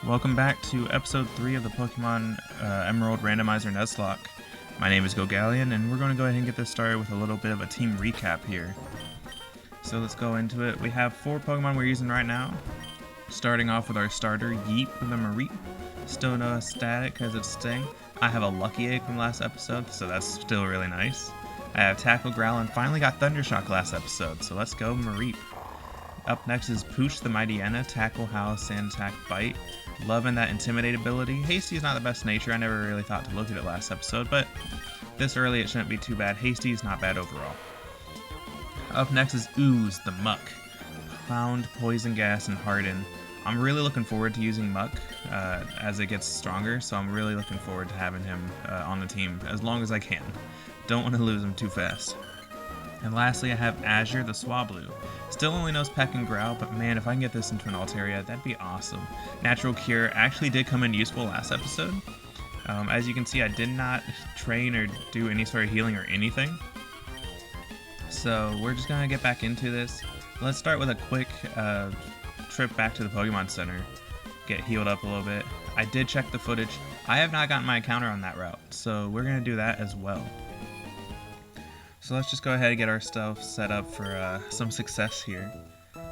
Welcome back to episode 3 of the Pokemon Emerald Randomizer Nuzlocke. My name is Gogalian, and we're going to go ahead and get this started with a little bit of a team recap here. So let's go into it. We have 4 Pokemon we're using right now. Starting off with our starter, Yeet with a Mareep. Still no static because it's Sting. I have a Lucky Egg from last episode, so that's still really nice. I have Tackle, Growl, and finally got Thundershock last episode, so let's go Mareep. Up next is Pooch the Mightyena, Tackle, Howl, Sand Attack, Bite. Loving that Intimidate ability. Hasty is not the best nature. I never really thought to look at it last episode, but this early it shouldn't be too bad. Hasty is not bad overall. Up next is Ooze the Muck. Pound, Poison Gas, and Harden. I'm really looking forward to using Muck as it gets stronger, so I'm really looking forward to having him on the team as long as I can. Don't want to lose him too fast. And lastly, I have Azure the Swablu. Still only knows Peck and Growl, but man, if I can get this into an Altaria, that'd be awesome. Natural Cure actually did come in useful last episode. As you can see, I did not train or do any sort of healing or anything. So we're just gonna get back into this. Let's start with a quick trip back to the Pokemon Center. Get healed up a little bit. I did check the footage. I have not gotten my encounter on that route, so we're gonna do that as well. So let's just go ahead and get our stuff set up for some success here.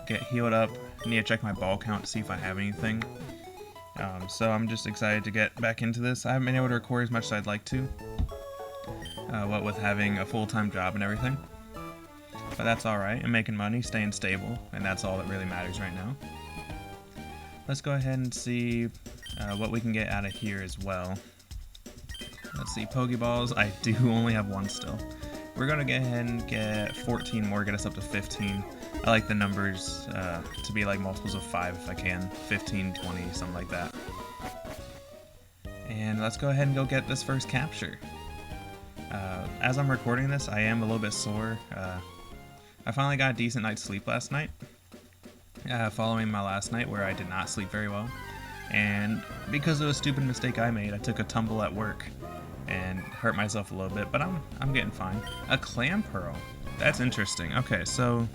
Get healed up. I need to check my ball count to see if I have anything. So I'm just excited to get back into this. I haven't been able to record as much as I'd like to. What with having a full-time job and everything. But that's alright. I'm making money, staying stable, and that's all that really matters right now. Let's go ahead and see what we can get out of here as well. Let's see, Pokeballs. I do only have 1 still. We're going to go ahead and get 14 more, get us up to 15. I like the numbers to be like multiples of 5 if I can. 15, 20, something like that. And let's go ahead and go get this first capture. As I'm recording this, I am a little bit sore. I finally got a decent night's sleep last night, following my last night where I did not sleep very well. And because of a stupid mistake I made, I took a tumble at work and hurt myself a little bit, but I'm getting fine. A Clam Pearl. That's interesting. Okay, so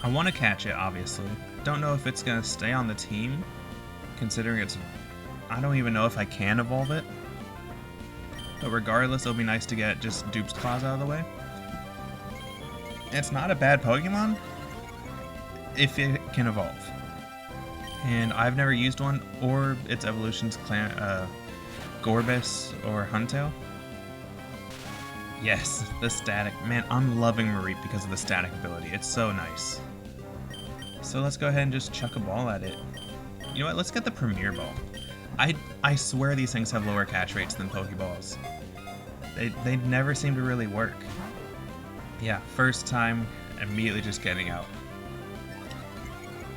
I want to catch it, obviously. Don't know if it's going to stay on the team, considering it's... I don't even know if I can evolve it. But regardless, it'll be nice to get just Dupe's Claws out of the way. It's not a bad Pokemon if it can evolve. And I've never used one, or its evolutions, Gorbis or Huntail. Yes, the static. Man, I'm loving Mareep because of the static ability. It's so nice. So let's go ahead and just chuck a ball at it. You know what? Let's get the Premier Ball. I swear these things have lower catch rates than Pokeballs. They never seem to really work. Yeah, first time, immediately just getting out.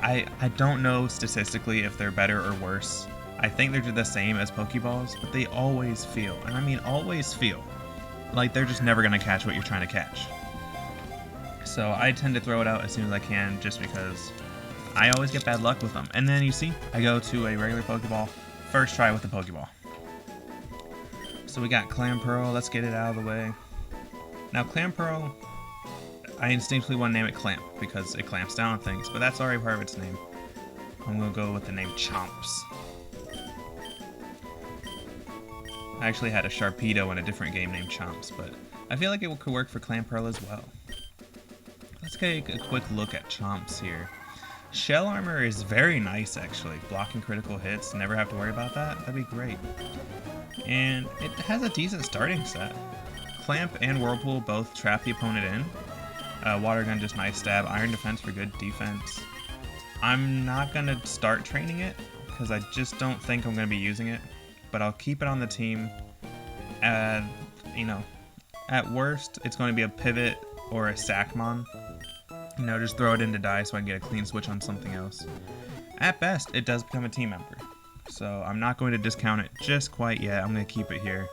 I don't know statistically if they're better or worse. I think they're the same as Pokeballs, but they always feel, and I mean always feel, like they're just never going to catch what you're trying to catch. So I tend to throw it out as soon as I can, just because I always get bad luck with them. And then you see, I go to a regular Pokeball, first try with the Pokeball. So we got Clam Pearl, let's get it out of the way. Now Clam Pearl, I instinctively want to name it Clamp, because it clamps down on things, but that's already part of its name. I'm going to go with the name Chomps. I actually had a Sharpedo in a different game named Chomps, but I feel like it could work for Clam Pearl as well. Let's take a quick look at Chomps here. Shell armor is very nice, actually. Blocking critical hits, never have to worry about that. That'd be great. And it has a decent starting set. Clamp and Whirlpool both trap the opponent in. Water Gun, just nice stab. Iron Defense for good defense. I'm not going to start training it, because I just don't think I'm going to be using it. But I'll keep it on the team. You know, at worst, it's going to be a Pivot or a Sackmon. You know, just throw it in to die so I can get a clean switch on something else. At best, it does become a team member. So I'm not going to discount it just quite yet. I'm going to keep it here.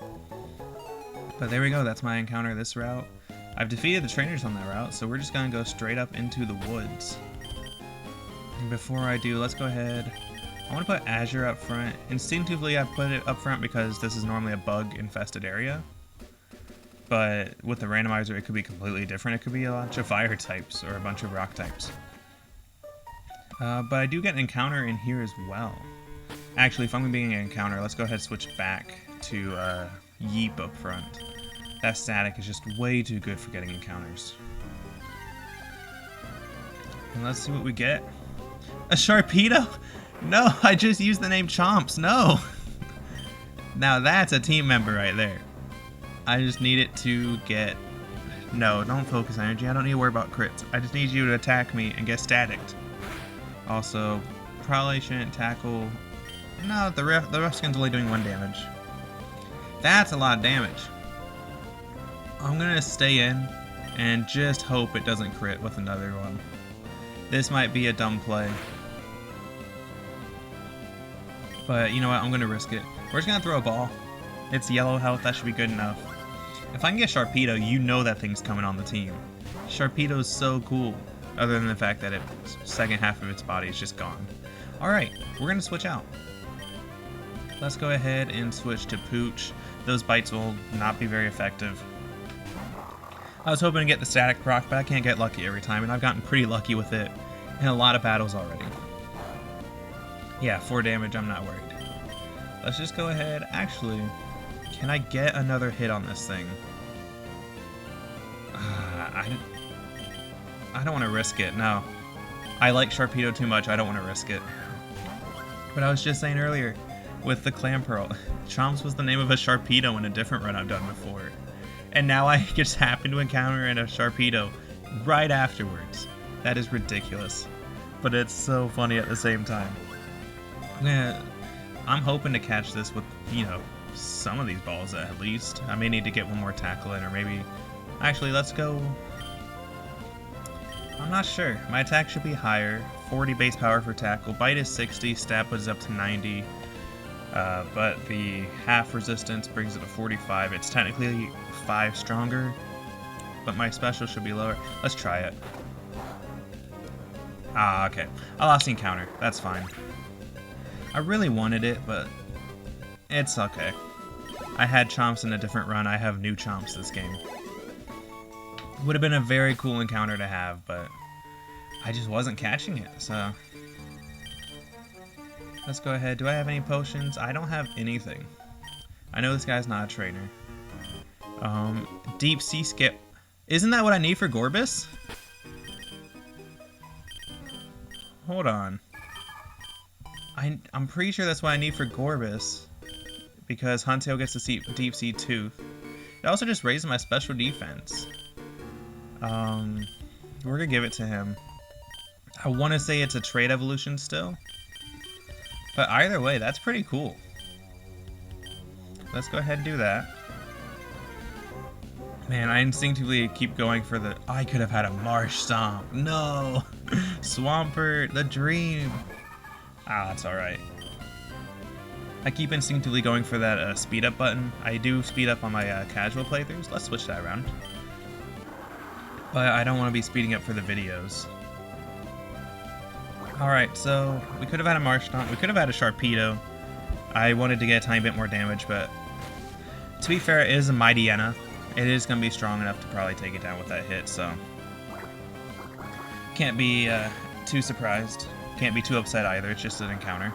But there we go. That's my encounter this route. I've defeated the trainers on that route, so we're just going to go straight up into the woods. And before I do, let's go ahead. I want to put Azure up front. Instinctively, I put it up front because this is normally a bug-infested area. But with the randomizer, it could be completely different. It could be a bunch of fire types or a bunch of rock types. But I do get an encounter in here as well. Actually, if I'm going to be getting an encounter, let's go ahead and switch back to Yeep up front. That static is just way too good for getting encounters. And let's see what we get. A Sharpedo? No, I just used the name Chomps. No! Now that's a team member right there. I just need it to get... No, don't focus energy. I don't need to worry about crits. I just need you to attack me and get staticked. Also, probably shouldn't tackle... No, the Ruskin's only doing 1 damage. That's a lot of damage. I'm gonna stay in and just hope it doesn't crit with another one. This might be a dumb play. But you know what, I'm gonna risk it. We're just gonna throw a ball. It's yellow health, that should be good enough. If I can get Sharpedo, you know that thing's coming on the team. Sharpedo is so cool, other than the fact that its second half of its body is just gone. Alright, we're gonna switch out. Let's go ahead and switch to Pooch. Those bites will not be very effective. I was hoping to get the static proc, but I can't get lucky every time, and I've gotten pretty lucky with it in a lot of battles already. Yeah, 4 damage, I'm not worried. Let's just go ahead. Actually, can I get another hit on this thing? I don't want to risk it, no. I like Sharpedo too much, I don't want to risk it. But I was just saying earlier, with the Clamperl, Chomps was the name of a Sharpedo in a different run I've done before. And now I just happen to encounter a Sharpedo right afterwards. That is ridiculous. But it's so funny at the same time. I'm hoping to catch this with, you know, some of these balls at least. I may need to get one more tackle in, or maybe... Actually, let's go... I'm not sure. My attack should be higher. 40 base power for tackle. Bite is 60. Stab puts it up to 90. But the half resistance brings it to 45. It's technically 5 stronger, but my special should be lower. Let's try it. Ah, okay. I lost the encounter. That's fine. I really wanted it, but it's okay. I had Chomps in a different run. I have new Chomps this game. Would have been a very cool encounter to have, but I just wasn't catching it, so... Let's go ahead. Do I have any potions? I don't have anything. I know this guy's not a trainer. Deep Sea Skip. Isn't that what I need for Gorbis? Hold on. I'm pretty sure that's what I need for Gorbis. Because Huntail gets to Deep Sea Tooth. It also just raises my special defense. We're gonna give it to him. I want to say it's a trait evolution still. But either way, that's pretty cool. Let's go ahead and do that. Man, I instinctively keep going for the... I could have had a Marsh Stomp. No! Swampert, the dream. Ah, that's alright. I keep instinctively going for that speed up button. I do speed up on my casual playthroughs. Let's switch that around. But I don't want to be speeding up for the videos. Alright, so we could have had a Marsh Stomp. We could have had a Sharpedo. I wanted to get a tiny bit more damage, but to be fair, it is a Mightyena. It is going to be strong enough to probably take it down with that hit, so can't be too surprised. Can't be too upset either. It's just an encounter.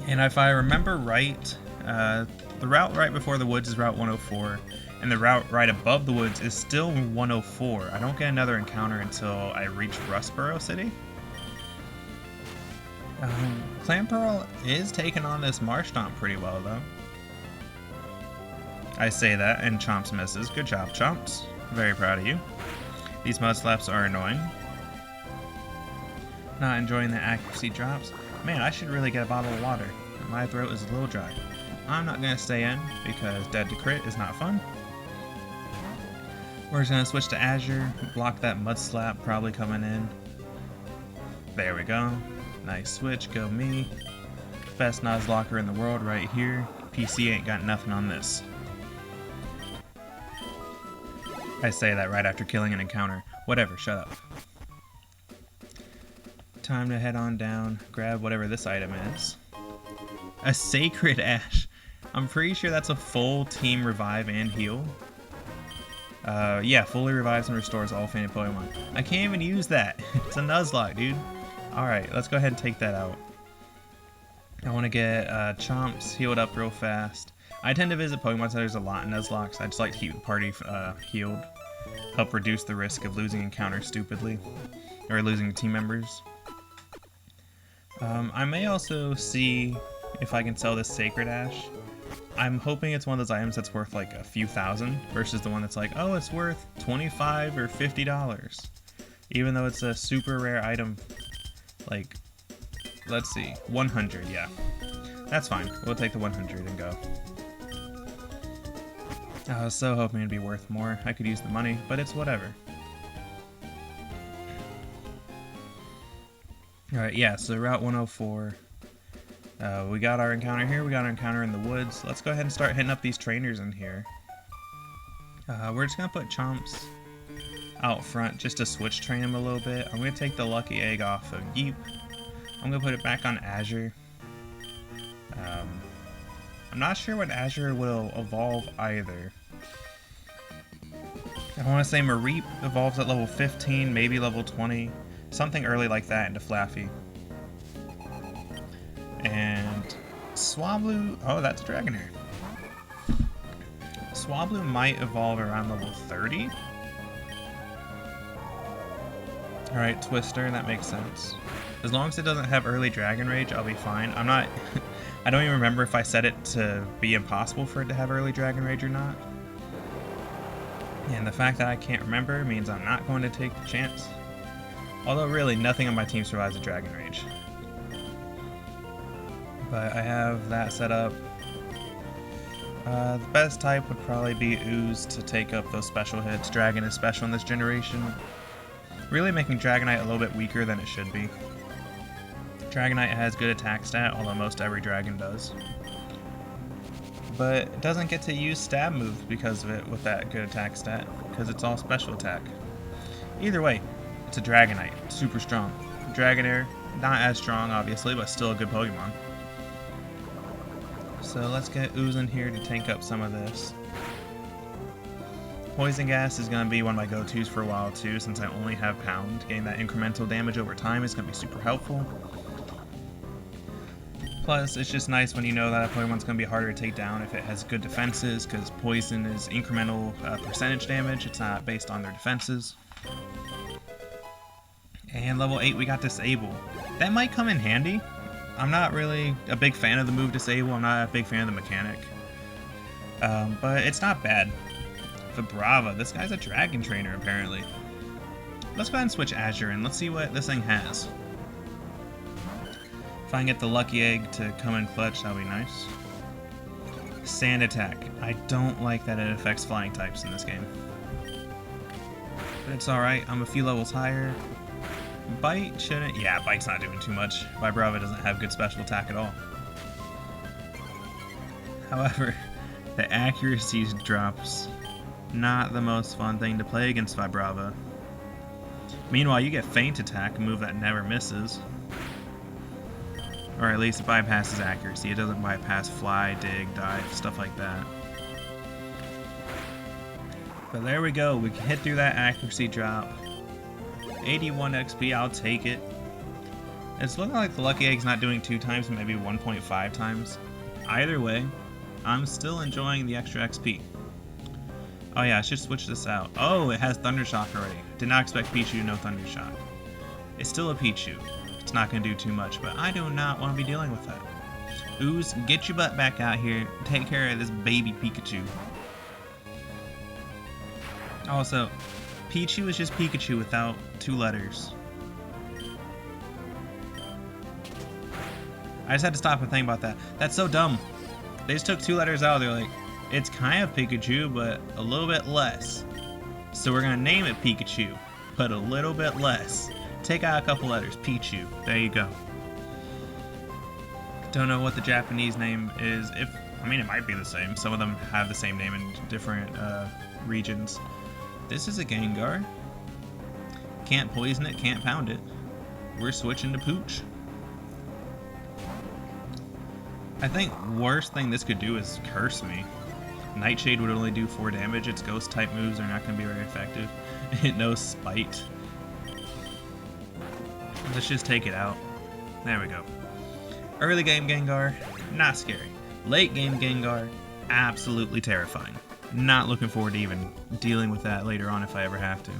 And if I remember right, the route right before the woods is Route 104, and the route right above the woods is still 104. I don't get another encounter until I reach Rustboro City. Clamperl is taking on this Marsh Stomp pretty well, though. I say that, and Chomps misses. Good job, Chomps. Very proud of you. These mud slaps are annoying. Not enjoying the accuracy drops. Man, I should really get a bottle of water. My throat is a little dry. I'm not going to stay in, because dead to crit is not fun. We're just going to switch to Azure, block that mud slap probably coming in. There we go. Nice switch, go me. Best Nuzlocke in the world right here. PC ain't got nothing on this. I say that right after killing an encounter. Whatever, shut up. Time to head on down, grab whatever this item is. A Sacred Ash. I'm pretty sure that's a full team revive and heal. Yeah, fully revives and restores all fainted Pokemon. I can't even use that. It's a Nuzlocke, dude. Alright, let's go ahead and take that out. I want to get Chomps healed up real fast. I tend to visit Pokemon centers a lot in Nuzlocke. I just like to keep the party healed. Help reduce the risk of losing encounters stupidly. Or losing team members. I may also see if I can sell this Sacred Ash. I'm hoping it's one of those items that's worth like a few thousand versus the one that's like, oh, it's worth $25 or $50. Even though it's a super rare item. Like, let's see, 100, yeah. That's fine. We'll take the 100 and go. I was so hoping it'd be worth more. I could use the money, but it's whatever. Alright, yeah, so Route 104. We got our encounter here. We got our encounter in the woods. Let's go ahead and start hitting up these trainers in here. We're just going to put Chomps out front just to switch train him a little bit. I'm going to take the Lucky Egg off of Yeep. I'm going to put it back on Azure. I'm not sure what Azure will evolve either. I want to say Mareep evolves at level 15, maybe level 20. Something early like that into Flaffy. And Swablu, oh, that's a Dragonair. Swablu might evolve around level 30. Alright, Twister, that makes sense. As long as it doesn't have early Dragon Rage, I'll be fine. I'm not... I don't even remember if I set it to be impossible for it to have early Dragon Rage or not. And the fact that I can't remember means I'm not going to take the chance. Although really, nothing on my team survives a Dragon Rage. But I have that set up. The best type would probably be Ooze to take up those special hits. Dragon is special in this generation. Really making Dragonite a little bit weaker than it should be. Dragonite has good attack stat, although most every dragon does. But it doesn't get to use stab moves because of it with that good attack stat, because it's all special attack. Either way, it's a Dragonite, super strong. Dragonair, not as strong obviously, but still a good Pokemon. So let's get Ooze in here to tank up some of this. Poison Gas is going to be one of my go-tos for a while too, since I only have Pound. Getting that incremental damage over time is going to be super helpful. Plus, it's just nice when you know that a Pokemon's going to be harder to take down if it has good defenses, because Poison is incremental percentage damage, it's not based on their defenses. And level 8 we got Disable. That might come in handy. I'm not really a big fan of the move Disable, I'm not a big fan of the mechanic. But it's not bad. Vibrava, this guy's a Dragon Trainer apparently. Let's go ahead and switch Azure and let's see what this thing has. If I can get the Lucky Egg to come in clutch, that'll be nice. Sand Attack. I don't like that it affects flying types in this game. But it's alright, I'm a few levels higher. Bite shouldn't... Yeah, Bite's not doing too much. Vibrava doesn't have good special attack at all. However, the accuracy drops. Not the most fun thing to play against Vibrava. Meanwhile, you get Feint Attack, a move that never misses. Or at least it bypasses accuracy. It doesn't bypass Fly, Dig, Dive, stuff like that. But there we go. We can hit through that accuracy drop. 81 XP, I'll take it. It's looking like the Lucky Egg's not doing 2 times, maybe 1.5 times. Either way, I'm still enjoying the extra XP. Oh yeah, I should switch this out. Oh, it has Thunder Shock already. Did not expect Pichu to know Thunder Shock. It's still a Pichu. It's not going to do too much, but I do not want to be dealing with that. Ooze, get your butt back out here. Take care of this baby Pikachu. Also, Pichu is just Pikachu without 2 letters. I just had to stop and think about that. That's so dumb. They just took 2 letters out. They're like, it's kind of Pikachu, but a little bit less. So we're going to name it Pikachu, but a little bit less. Take out a couple letters. Pichu. There you go. Don't know what the Japanese name is. I mean, it might be the same. Some of them have the same name in different regions. This is a Gengar. Can't poison it, can't pound it. We're switching to Pooch. I think worst thing this could do is curse me. Nightshade would only do 4 damage. Its ghost type moves are not going to be very effective. It knows Spite. Let's just take it out. There we go. Early game Gengar, not scary. Late game Gengar, absolutely terrifying. Not looking forward to even dealing with that later on if I ever have to.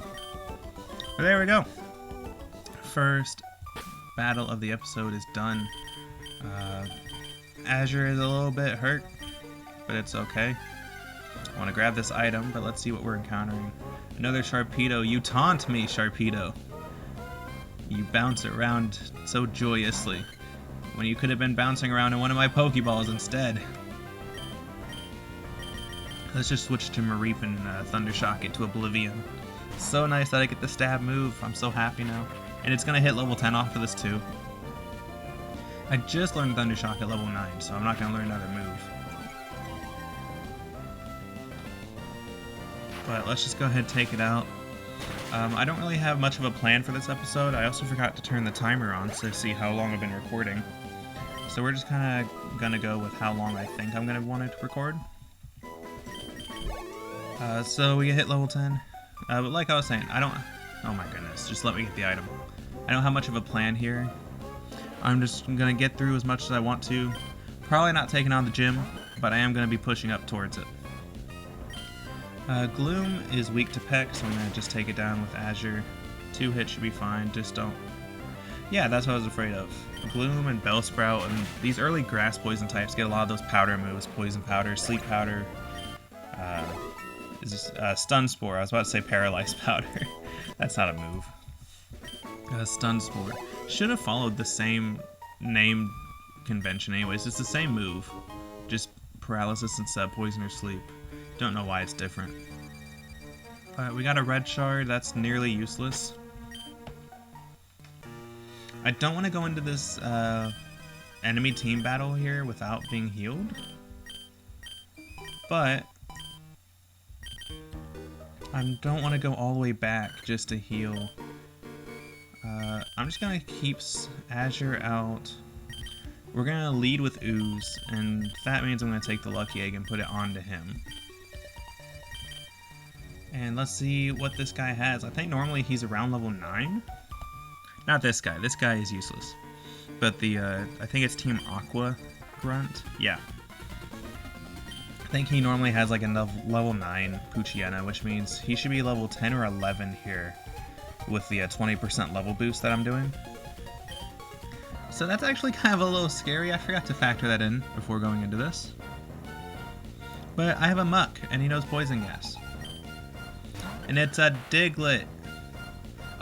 But there we go. First battle of the episode is done. Azure is a little bit hurt, but it's okay. I want to grab this item, but let's see what we're encountering. Another Sharpedo. You taunt me, Sharpedo. You bounce around so joyously when you could have been bouncing around in one of my Pokeballs instead. Let's just switch to Mareep and Thundershock it to Oblivion. So nice that I get the stab move. I'm so happy now. And it's going to hit level 10 off of this too. I just learned Thundershock at level 9, so I'm not going to learn another move. But let's just go ahead and take it out. I don't really have much of a plan for this episode. I also forgot to turn the timer on to see how long I've been recording. So we're just kind of going to go with how long I think I'm going to want it to record. So we hit level 10. But like I was saying, I don't... Oh my goodness, just let me get the item. I don't have much of a plan here. I'm just going to get through as much as I want to. Probably not taking on the gym, but I am going to be pushing up towards it. Gloom is weak to Peck, so I'm going to just take it down with Azure. 2 hits should be fine, just don't... Yeah, that's what I was afraid of. Gloom and Bellsprout, and these early grass poison types get a lot of those powder moves. Poison Powder, Sleep Powder, Stun Spore. I was about to say Paralyzed Powder. That's not a move. Stun Spore. Should have followed the same name convention anyways. It's the same move. Just Paralysis instead of Poison or Sleep. Don't know why it's different. We got a Red Shard. That's nearly useless. I don't want to go into this enemy team battle here without being healed. But I don't want to go all the way back just to heal. I'm just going to keep Azure out. We're going to lead with Ooze, and that means I'm going to take the Lucky Egg and put it onto him. And let's see what this guy has. I think normally he's around level 9. Not this guy. This guy is useless. But the, I think it's Team Aqua Grunt. Yeah. I think he normally has like a level 9 Poochyena, which means he should be level 10 or 11 here with the 20% level boost that I'm doing. So that's actually kind of a little scary. I forgot to factor that in before going into this. But I have a Muck, and he knows Poison Gas. And it's a Diglett.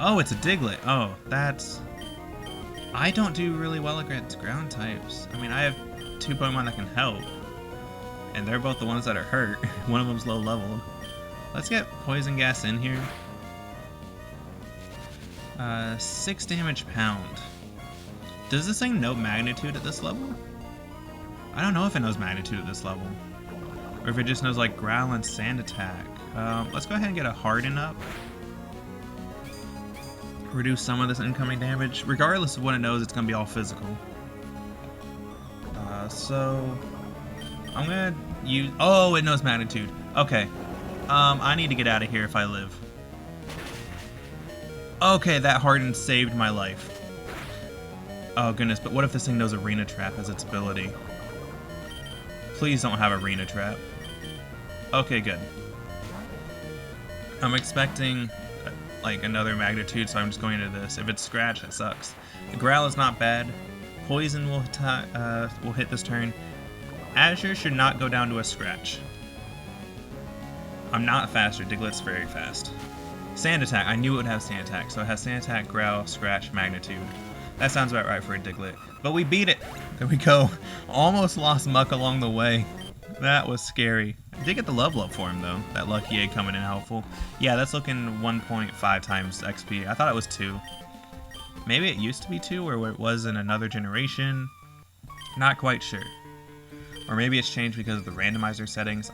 Oh, it's a Diglett. Oh, that's... I don't do really well against ground types. I mean, I have 2 Pokemon that can help. And they're both the ones that are hurt. One of them's low level. Let's get Poison Gas in here. 6 damage pound. Does this thing know magnitude at this level? I don't know if it knows magnitude at this level. Or if it just knows like growl and sand attack. Let's go ahead and get a Harden up. Reduce some of this incoming damage. Regardless of what it knows, it's going to be all physical. So I'm going to use... Oh, it knows magnitude. Okay. I need to get out of here if I live. Okay, that Harden saved my life. Oh goodness, but what if this thing knows Arena Trap as its ability? Please don't have Arena Trap. Okay, good. I'm expecting like another magnitude, so I'm just going into this. If it's Scratch, it sucks. The Growl is not bad. Poison will hit this turn. Azure should not go down to a Scratch. I'm not faster. Diglett's very fast. Sand Attack. I knew it would have Sand Attack, so it has Sand Attack, Growl, Scratch, Magnitude. That sounds about right for a Diglett. But we beat it! There we go. Almost lost Muck along the way. That was scary. I did get the level up for him, though. That Lucky Egg coming in helpful. Yeah, that's looking 1.5 times XP. I thought it was 2. Maybe it used to be 2, or it was in another generation. Not quite sure. Or maybe it's changed because of the randomizer settings.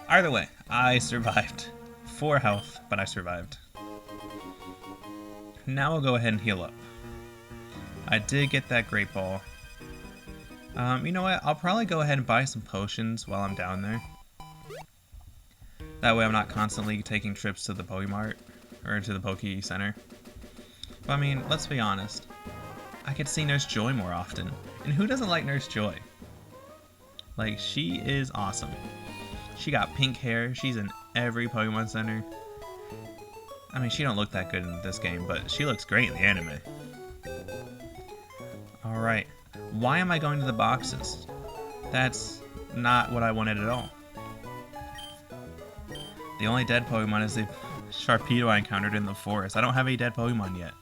Either way, I survived. 4 health, but I survived. Now we'll go ahead and heal up. I did get that Great Ball. You know what? I'll probably go ahead and buy some potions while I'm down there. That way I'm not constantly taking trips to the Pokemart or to the Poke Center. But I mean, let's be honest. I could see Nurse Joy more often. And who doesn't like Nurse Joy? Like, she is awesome. She got pink hair. She's in every Pokemon Center. I mean, she don't look that good in this game, but she looks great in the anime. Alright. Why am I going to the boxes? That's not what I wanted at all. The only dead Pokemon is the Sharpedo I encountered in the forest. I don't have any dead Pokemon yet.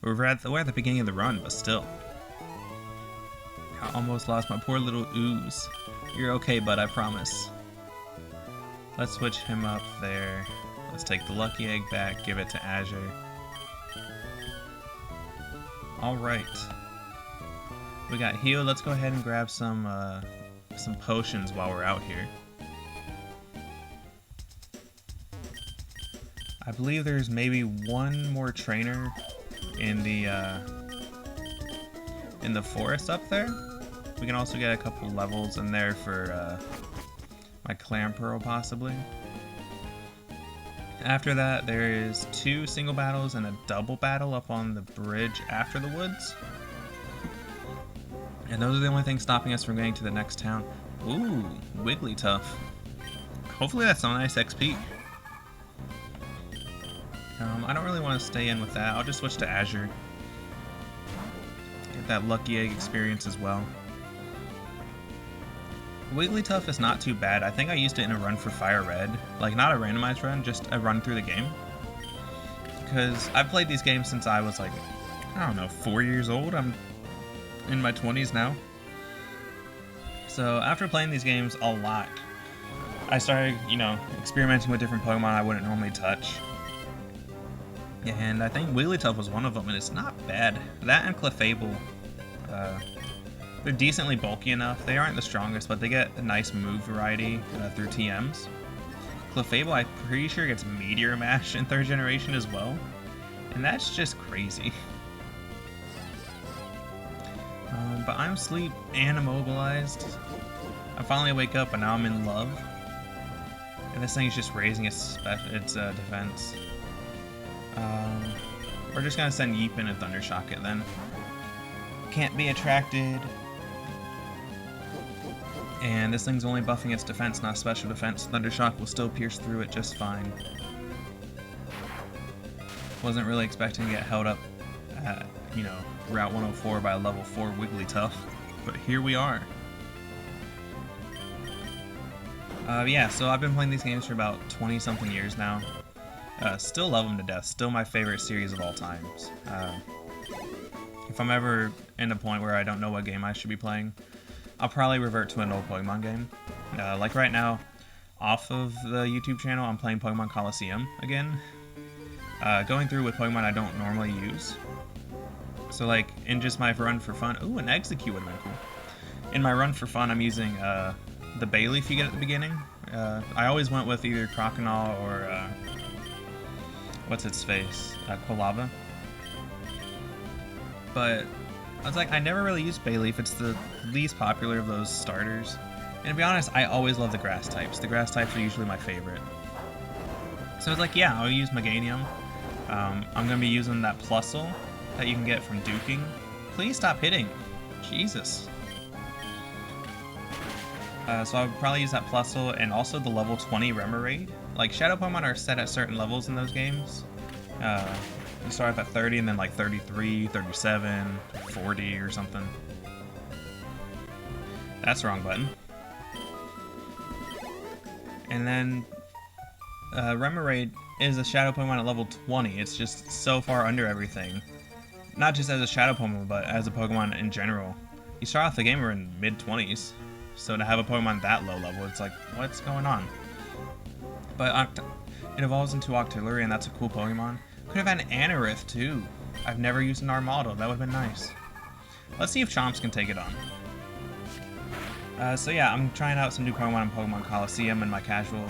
We're at the beginning of the run, but still. I almost lost my poor little Ooze. You're okay, bud, I promise. Let's switch him up there. Let's take the Lucky Egg back, give it to Azure. Alright. We got healed. Let's go ahead and grab some potions while we're out here. I believe there's maybe one more trainer in the forest up there. We can also get a couple levels in there for my Clam Pearl possibly. After that, there is 2 single battles and a double battle up on the bridge after the woods. And those are the only things stopping us from getting to the next town. Ooh, Wigglytuff. Hopefully that's some nice XP. I don't really want to stay in with that. I'll just switch to Azure. Get that Lucky Egg experience as well. Wigglytuff is not too bad. I think I used it in a run for Fire Red. Like, not a randomized run, just a run through the game. Because I've played these games since I was like, I don't know, 4 years old. I'm in my 20s now. So after playing these games a lot, I started, experimenting with different Pokemon I wouldn't normally touch. And I think Wigglytuff was one of them, and it's not bad. That and Clefable, they're decently bulky enough. They aren't the strongest, but they get a nice move variety through TMs. Clefable, I'm pretty sure gets Meteor Mash in 3rd generation as well, and that's just crazy. But I'm asleep and immobilized. I finally wake up, and now I'm in love. And this thing is just raising its defense. We're just gonna send Yeepin and Thundershock it then. Can't be attracted. And this thing's only buffing its defense, not special defense. Thundershock will still pierce through it just fine. Wasn't really expecting to get held up at, Route 104 by a level 4 Wigglytuff, but here we are. Yeah, so I've been playing these games for about 20-something years now. Still love them to death. Still my favorite series of all times. If I'm ever in a point where I don't know what game I should be playing, I'll probably revert to an old Pokemon game. Like right now, off of the YouTube channel, I'm playing Pokemon Coliseum again. Going through with Pokemon I don't normally use. So like, in just my run for fun, ooh, an Execute would have been cool. In my run for fun, I'm using the Bayleaf you get at the beginning. I always went with either Croconaw or what's its face? Quilava. But I was like, I never really used Bayleaf. It's the least popular of those starters. And to be honest, I always love the grass types. The grass types are usually my favorite. So I was like, yeah, I'll use Meganium. I'm going to be using that Plusle that you can get from duking. Please stop hitting. Jesus. So I would probably use that Plusle and also the level 20 Remoraid. Like, Shadow Pokemon are set at certain levels in those games. You start off at 30 and then like 33, 37, 40 or something. That's the wrong button. And then Remoraid is a Shadow Pokemon at level 20. It's just so far under everything. Not just as a Shadow Pokemon, but as a Pokemon in general. You start off the game, we're in mid-20s. So to have a Pokemon that low level, it's like, what's going on? But it evolves into Octillery, and that's a cool Pokemon. Could have had an Anorith, too. I've never used an Armaldo. That would have been nice. Let's see if Chomps can take it on. So yeah, I'm trying out some new Pokemon in Pokemon Coliseum in my casual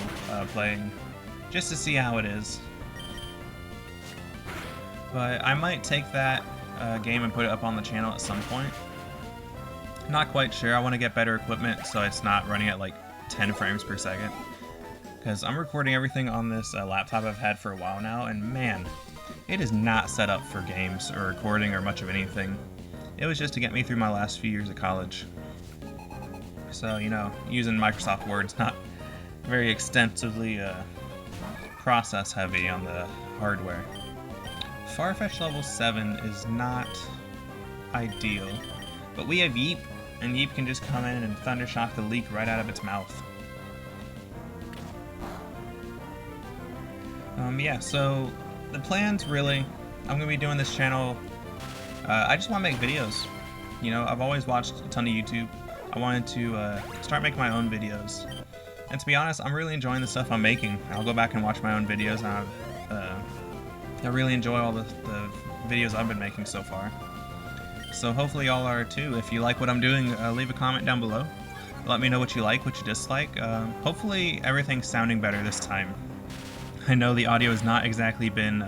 playing, just to see how it is. But I might take that game and put it up on the channel at some point. Not quite sure. I want to get better equipment so it's not running at like 10 frames per second. because I'm recording everything on this laptop I've had for a while now, and man, it is not set up for games or recording or much of anything. It was just to get me through my last few years of college. So, you know, using Microsoft Word's not very extensively process heavy on the hardware. Farfetch level 7 is not ideal, but we have Yeep, and Yeep can just come in and Thundershock the leak right out of its mouth. Yeah, so the plans really, I'm going to be doing this channel, I just want to make videos. You know, I've always watched a ton of YouTube. I wanted to start making my own videos. And to be honest, I'm really enjoying the stuff I'm making. I'll go back and watch my own videos, and I really enjoy all the videos I've been making so far. So hopefully y'all are too. If you like what I'm doing, leave a comment down below. Let me know what you like, what you dislike. Hopefully everything's sounding better this time. I know the audio has not exactly been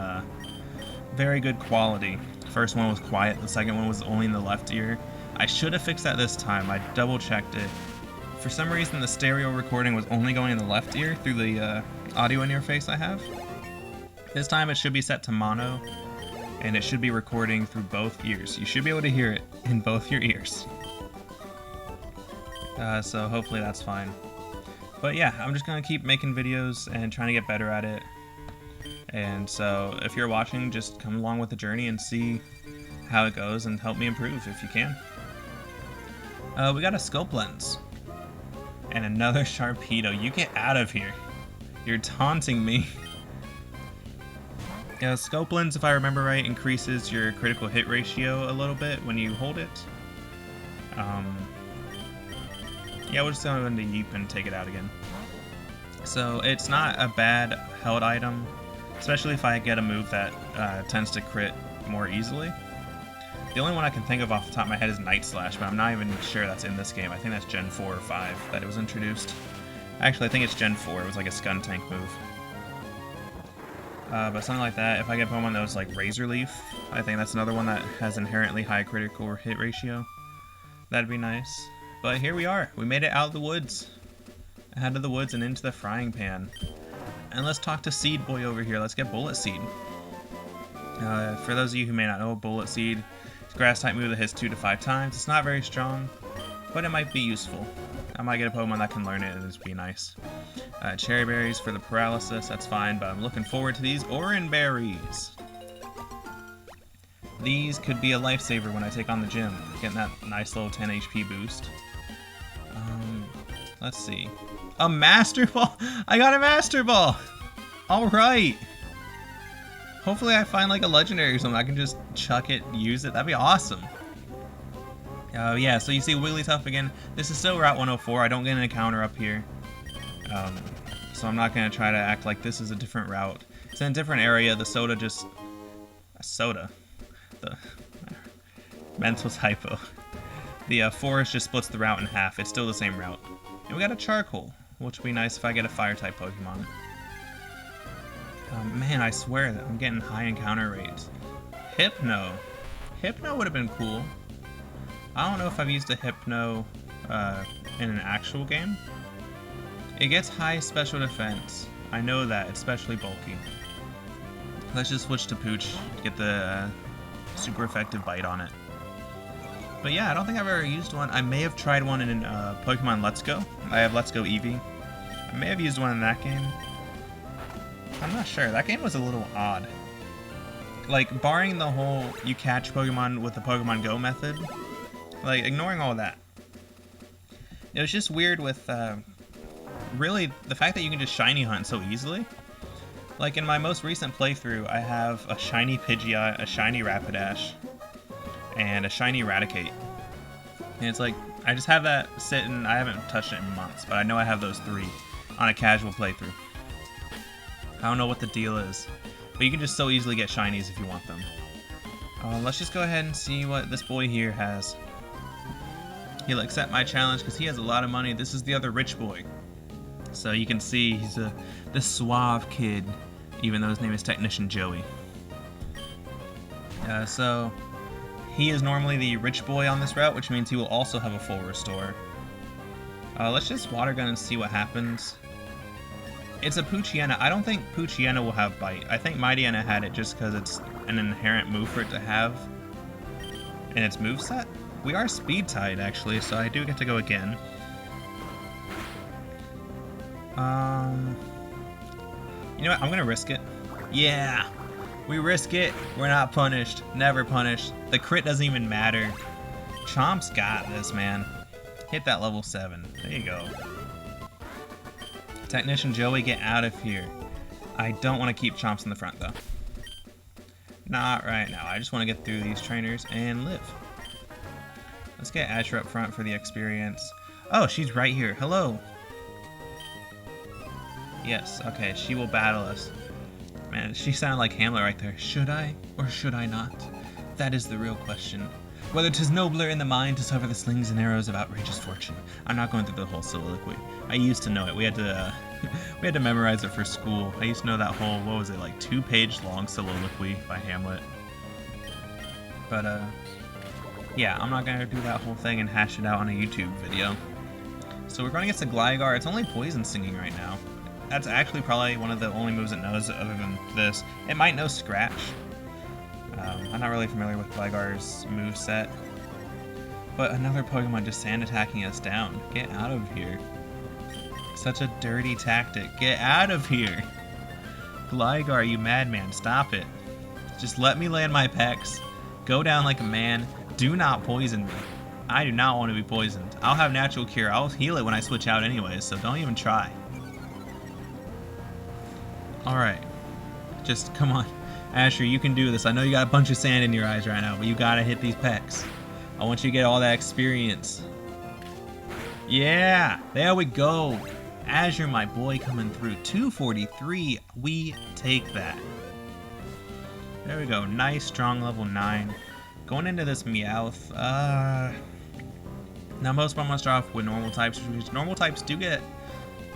very good quality. The first one was quiet, the second one was only in the left ear. I should have fixed that this time. I double checked it. For some reason the stereo recording was only going in the left ear through the audio interface I have. This time it should be set to mono, and it should be recording through both ears. You should be able to hear it in both your ears. So hopefully that's fine. But yeah, I'm just gonna keep making videos and trying to get better at it. And so if you're watching, just come along with the journey and see how it goes and help me improve if you can. We got a scope lens. And another Sharpedo. You get out of here. You're taunting me. Yeah, scope lens, if I remember right, increases your critical hit ratio a little bit when you hold it. Yeah, we'll just go into Yeep and take it out again. So it's not a bad held item, especially if I get a move that tends to crit more easily. The only one I can think of off the top of my head is Night Slash, but I'm not even sure that's in this game. I think that's Gen 4 or 5 that it was introduced. Actually, I think it's Gen 4. It was like a Scun Tank move. But something like that, if I get Pokemon that was like Razor Leaf, I think that's another one that has inherently high critical hit ratio. That'd be nice. But here we are. We made it out of the woods. Out of the woods and into the frying pan. And let's talk to Seed Boy over here. Let's get Bullet Seed. For those of you who may not know, Bullet Seed, it's a grass-type move that hits 2 to 5 times. It's not very strong, but it might be useful. I might get a Pokemon that can learn it, and it'd be nice. Cherry Berries for the paralysis, that's fine, but I'm looking forward to these Oran Berries. These could be a lifesaver when I take on the gym, getting that nice little 10 HP boost. Let's see. A Master Ball! I got a Master Ball! Alright! Hopefully I find like a legendary or something. I can just chuck it, use it. That'd be awesome. Yeah, so you see Wigglytuff again. This is still Route 104. I don't get an encounter up here. So I'm not going to try to act like this is a different route. It's in a different area. The soda just... Soda. The mental typo. The forest just splits the route in half. It's still the same route. And we got a Charcoal, which would be nice if I get a Fire-type Pokemon. Man, I swear that I'm getting high encounter rates. Hypno. Hypno would have been cool. I don't know if I've used a Hypno in an actual game. It gets high special defense. I know that, it's especially bulky. Let's just switch to Pooch to get the super effective bite on it. But yeah, I don't think I've ever used one. I may have tried one in Pokemon Let's Go. I have Let's Go Eevee. I may have used one in that game. I'm not sure. That game was a little odd. Like, barring the whole you catch Pokemon with the Pokemon Go method, like, ignoring all that, it was just weird with, really, the fact that you can just shiny hunt so easily. Like, in my most recent playthrough, I have a shiny Pidgeot, a shiny Rapidash, and a shiny Raticate. And it's like, I just have that sitting, I haven't touched it in months, but I know I have those 3 on a casual playthrough. I don't know what the deal is, but you can just so easily get shinies if you want them. Let's just go ahead and see what this boy here has. He'll accept my challenge because he has a lot of money. This is the other rich boy. So you can see he's the suave kid, even though his name is Technician Joey. So he is normally the rich boy on this route, which means he will also have a full restore. Let's just Water Gun and see what happens. It's a Poochyena. I don't think Poochyena will have Bite. I think Mightyena had it just because it's an inherent move for it to have in its moveset. We are speed tied actually, so I do get to go again. You know what? I'm gonna risk it. Yeah, we risk it. We're not punished. Never punished. The crit doesn't even matter. Chomp's got this, man. Hit that level 7. There you go. Technician Joey, get out of here. I don't want to keep Chomps in the front, though. Not right now. I just want to get through these trainers and live. Let's get Asher up front for the experience. Oh, she's right here. Hello. Yes, okay, she will battle us. Man, she sounded like Hamlet right there. Should I or should I not? That is the real question. Whether 'tis nobler in the mind to suffer the slings and arrows of outrageous fortune. I'm not going through the whole soliloquy. I used to know it. We had to memorize it for school. I used to know that whole, what was it, like 2-page long soliloquy by Hamlet. But yeah, I'm not gonna do that whole thing and hash it out on a YouTube video. So we're going against a Gligar. It's only poison stinging right now. That's actually probably one of the only moves it knows other than this. It might know Scratch. I'm not really familiar with Gligar's moveset. But another Pokemon just sand attacking us down. Get out of here. Such a dirty tactic. Get out of here! Gligar, you madman, stop it. Just let me land my pecs. Go down like a man. Do not poison me. I do not want to be poisoned. I'll have natural cure. I'll heal it when I switch out anyways, so don't even try. Alright. Just, come on. Asher, you can do this. I know you got a bunch of sand in your eyes right now, but you gotta hit these pecs. I want you to get all that experience. Yeah! There we go! Azure, my boy, coming through. 243. We take that. There we go. Nice, strong level 9. Going into this Meowth. Now, most Pokemon start off with normal types, because normal types do get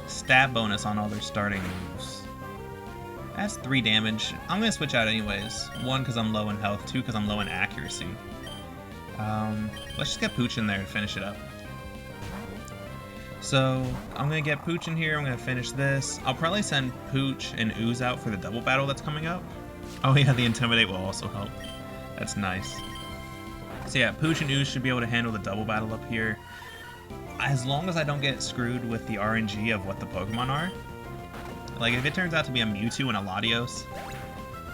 stab bonus on all their starting moves. That's 3 damage. I'm going to switch out anyways. 1, because I'm low in health. 2, because I'm low in accuracy. Let's just get Pooch in there to finish it up. So, I'm going to get Pooch in here. I'm going to finish this. I'll probably send Pooch and Ooze out for the double battle that's coming up. Oh yeah, the Intimidate will also help. That's nice. So yeah, Pooch and Ooze should be able to handle the double battle up here. As long as I don't get screwed with the RNG of what the Pokemon are. Like, if it turns out to be a Mewtwo and a Latios,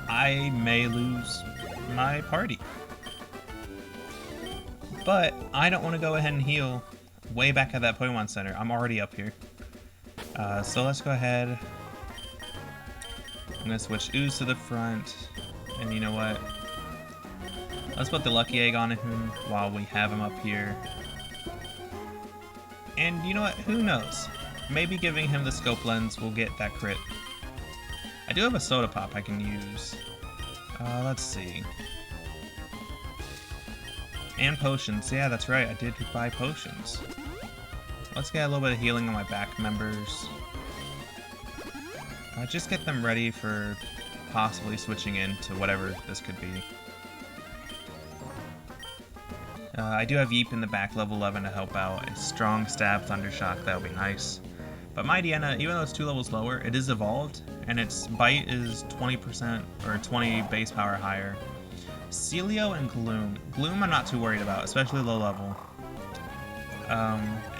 I may lose my party. But I don't want to go ahead and heal way back at that Pokemon Center. I'm already up here. So let's go ahead. I'm going to switch Ooze to the front. And you know what? Let's put the Lucky Egg on him while we have him up here. And you know what? Who knows? Maybe giving him the Scope Lens will get that crit. I do have a Soda Pop I can use. Let's see. And potions. Yeah, that's right. I did buy potions. Let's get a little bit of healing on my back members. Just get them ready for possibly switching into whatever this could be. I do have Yeep in the back, level 11, to help out. A strong stab, Thundershock, that would be nice. But Mightyena, even though it's 2 levels lower, it is evolved, and its bite is 20% or 20 base power higher. Celio and Gloom. Gloom I'm not too worried about, especially low level.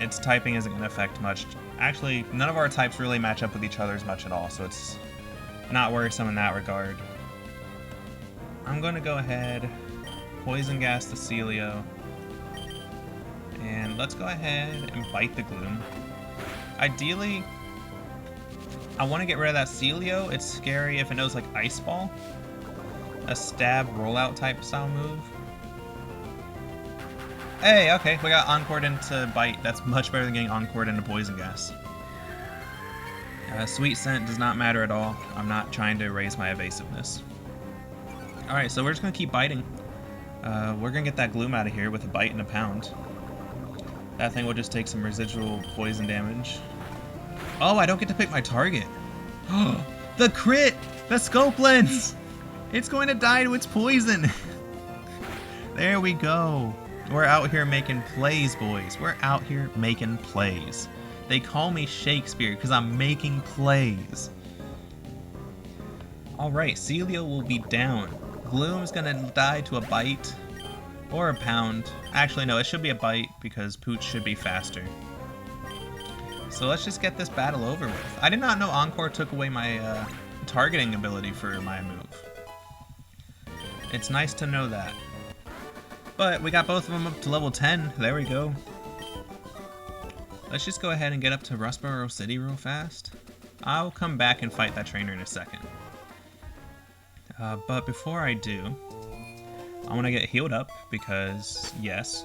Its typing isn't going to affect much. Actually, none of our types really match up with each other as much at all, so it's not worrisome in that regard. I'm going to go ahead, Poison Gas the Celio, and let's go ahead and bite the Gloom. Ideally, I want to get rid of that Celio. It's scary if it knows like Ice Ball, a stab rollout type style move. Hey, okay, we got Encored into Bite. That's much better than getting Encored into Poison Gas. Sweet Scent does not matter at all. I'm not trying to raise my evasiveness. Alright, so we're just going to keep biting. We're going to get that Gloom out of here with a Bite and a Pound. That thing will just take some residual poison damage. Oh, I don't get to pick my target. The crit! The Scope Lens! It's going to die to its poison! There we go. We're out here making plays, boys. We're out here making plays. They call me Shakespeare because I'm making plays. Alright, Celia will be down. Gloom's gonna die to a bite. Or a pound. Actually, no, it should be a bite because Pooch should be faster. So let's just get this battle over with. I did not know Encore took away my targeting ability for my move. It's nice to know that. But we got both of them up to level 10. There we go. Let's just go ahead and get up to Rustboro City real fast. I'll come back and fight that trainer in a second. But before I do, I want to get healed up because, yes,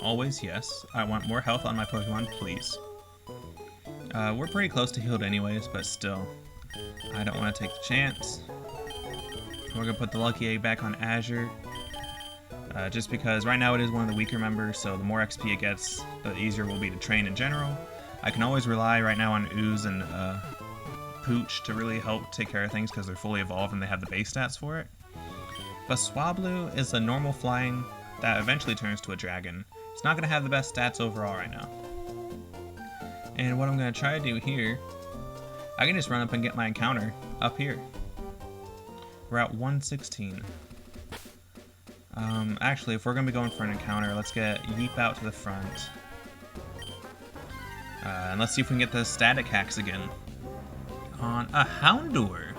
always yes, I want more health on my Pokemon, please. We're pretty close to healed anyways, but still, I don't want to take the chance. We're going to put the Lucky Egg back on Azure, just because right now it is one of the weaker members, so the more XP it gets, the easier it will be to train in general. I can always rely right now on Ooze and Pooch to really help take care of things because they're fully evolved and they have the base stats for it. But Swablu is a normal flying that eventually turns to a dragon. It's not going to have the best stats overall right now. And what I'm going to try to do here, I can just run up and get my encounter up here. We're at 116. Actually, if we're going to be going for an encounter, let's get Yeep out to the front. And let's see if we can get the static hacks again. On a Houndour.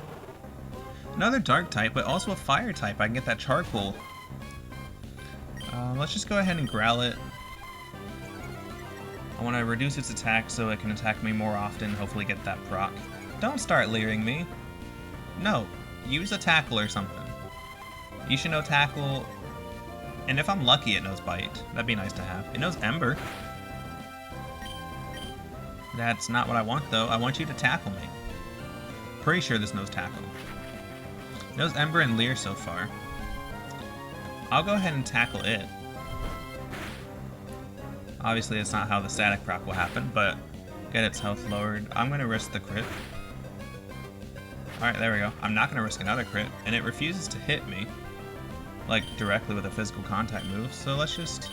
Another dark type, but also a fire type. I can get that charcoal. Let's just go ahead and growl it. I want to reduce its attack so it can attack me more often, hopefully get that proc. Don't start leering me. No, use a tackle or something. You should know tackle, and if I'm lucky it knows bite. That'd be nice to have. It knows Ember. That's not what I want though. I want you to tackle me. Pretty sure this knows tackle. It knows Ember and Leer so far. I'll go ahead and tackle it. Obviously, it's not how the static proc will happen, but get its health lowered. I'm going to risk the crit. Alright, there we go. I'm not going to risk another crit, and it refuses to hit me, like, directly with a physical contact move, so let's just...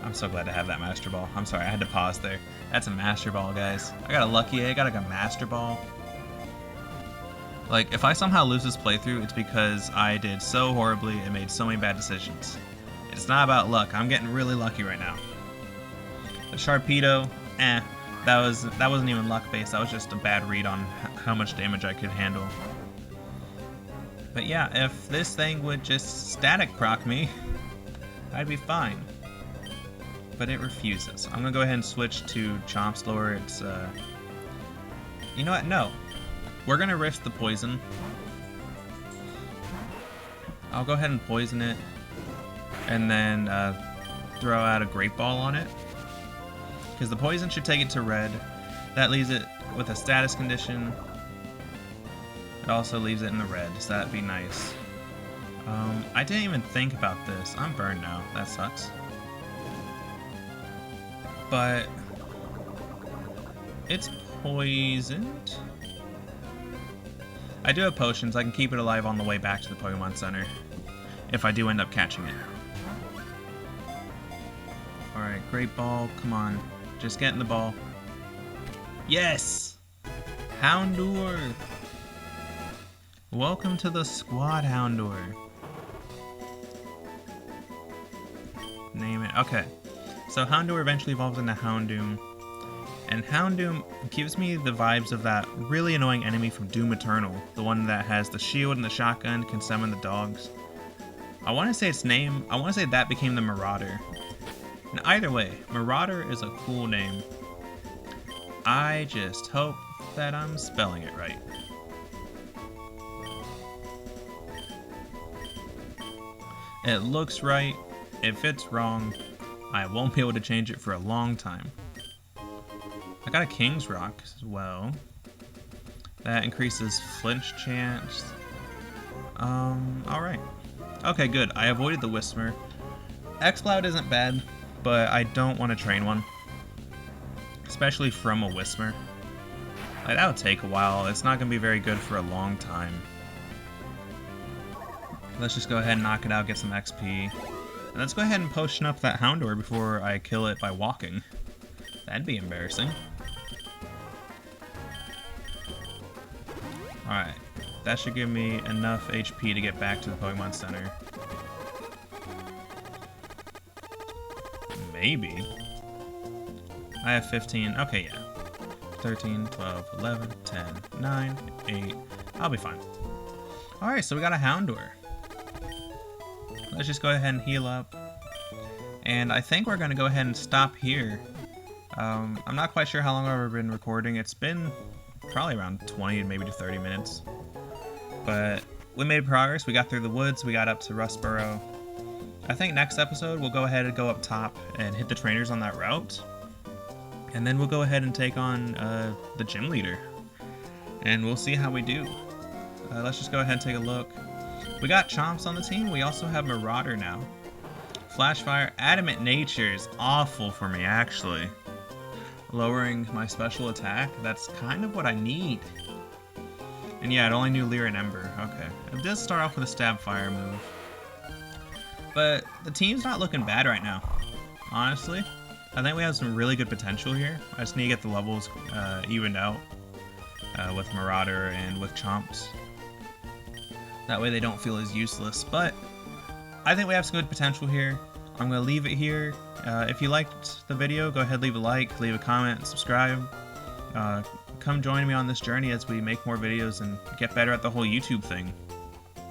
I'm so glad to have that Master Ball. I'm sorry, I had to pause there. That's a Master Ball, guys. I got a Lucky Egg, I got a Master Ball. Like, if I somehow lose this playthrough, it's because I did so horribly and made so many bad decisions. It's not about luck. I'm getting really lucky right now. The Sharpedo, that wasn't even luck based. That was just a bad read on how much damage I could handle. But yeah, if this thing would just static proc me, I'd be fine. But it refuses. I'm gonna go ahead and switch to Chompslower. It's you know what? No. We're gonna risk the poison. I'll go ahead and poison it. And then throw out a Great Ball on it. Because the poison should take it to red. That leaves it with a status condition. It also leaves it in the red, so that'd be nice. I didn't even think about this. I'm burned now. That sucks. But it's poisoned. I do have potions. I can keep it alive on the way back to the Pokemon Center if I do end up catching it. Alright, Great Ball, come on. Just get in the ball. Yes! Houndour! Welcome to the squad, Houndour. Name it. Okay. So Houndour eventually evolves into Houndoom. And Houndoom gives me the vibes of that really annoying enemy from Doom Eternal. The one that has the shield and the shotgun, can summon the dogs. I want to say its name, I want to say that became the Marauder. And either way, Marauder is a cool name. I just hope that I'm spelling it right. It looks right. If it's wrong, I won't be able to change it for a long time. I got a King's Rock as well. That increases flinch chance. Alright. Okay, good. I avoided the Whisper. Exploud isn't bad, but I don't want to train one. Especially from a Whisper. Like, that'll take a while. It's not going to be very good for a long time. Let's just go ahead and knock it out, get some XP. And let's go ahead and potion up that Houndour before I kill it by walking. That'd be embarrassing. Alright, that should give me enough HP to get back to the Pokemon Center. Maybe. I have 15. Okay, yeah. 13, 12, 11, 10, 9, 8. I'll be fine. Alright, so we got a Houndour. Let's just go ahead and heal up. And I think we're going to go ahead and stop here. I'm not quite sure how long I've been recording. It's been probably around 20, maybe to 30 minutes. But we made progress. We got through the woods. We got up to Rustboro. I think next episode we'll go ahead and go up top and hit the trainers on that route. And then we'll go ahead and take on the gym leader. And we'll see how we do. Let's just go ahead and take a look. We got Chomps on the team. We also have Marauder now. Flashfire. Adamant Nature is awful for me, actually. Lowering my special attack. That's kind of what I need. And yeah, it only knew Leer and Ember. Okay. It does start off with a Stab Fire move. But the team's not looking bad right now. Honestly. I think we have some really good potential here. I just need to get the levels evened out with Marauder and with Chomps. That way they don't feel as useless. But I think we have some good potential here. I'm going to leave it here. If you liked the video, go ahead, leave a like, leave a comment, subscribe. Come join me on this journey as we make more videos and get better at the whole YouTube thing.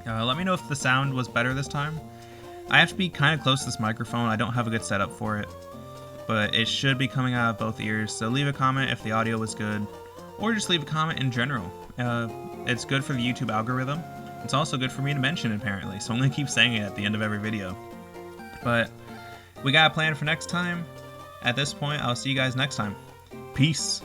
Let me know if the sound was better this time. I have to be kind of close to this microphone. I don't have a good setup for it. But it should be coming out of both ears. So leave a comment if the audio was good. Or just leave a comment in general. It's good for the YouTube algorithm. It's also good for me to mention, apparently. So I'm going to keep saying it at the end of every video. But we got a plan for next time. At this point, I'll see you guys next time. Peace.